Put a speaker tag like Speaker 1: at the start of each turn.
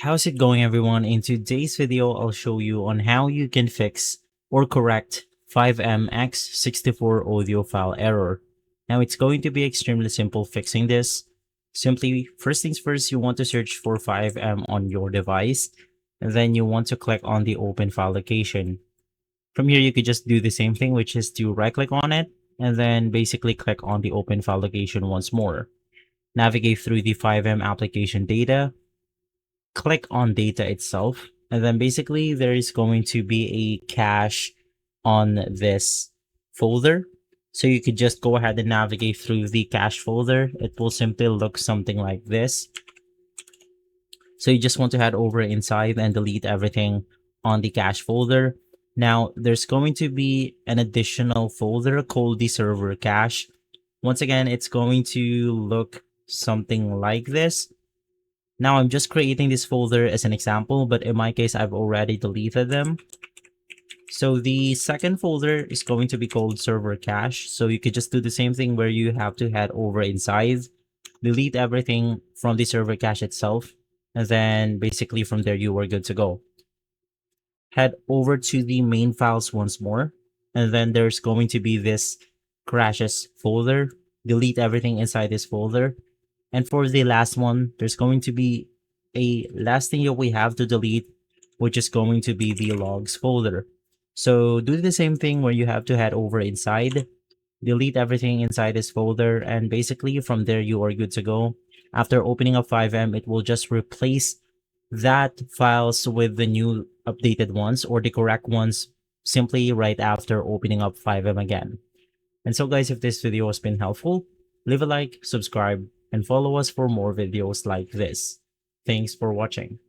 Speaker 1: How's it going, everyone? In today's video, I'll show you on how you can fix or correct FiveM x64 audio file error. Now, it's going to be extremely simple fixing this. Simply, first things first, you want to search for FiveM on your device, and then you want to click on the open file location. From here, you could just do the same thing, which is to right click on it, and then basically click on the open file location once more. Navigate through the FiveM application data, click on data itself, and then basically there is going to be a cache on this folder. So you could just go ahead and navigate through the cache folder. It will simply look something like this. So you just want to head over inside and delete everything on the cache folder. Now there's going to be an additional folder called the server cache. Once again, it's going to look something like this. Now I'm just creating this folder as an example, but in my case, I've already deleted them. So the second folder is going to be called server cache. So you could just do the same thing where you have to head over inside, delete everything from the server cache itself, and then basically from there you are good to go. Head over to the main files once more, and then there's going to be this crashes folder. Delete everything inside this folder. And for the last one, there's going to be a last thing that we have to delete, which is going to be the logs folder. So do the same thing where you have to head over inside, delete everything inside this folder, and basically from there you are good to go. After opening up FiveM, it will just replace that files with the new updated ones or the correct ones simply right after opening up FiveM again. And so guys, if this video has been helpful, leave a like, subscribe, and follow us for more videos like this. Thanks for watching.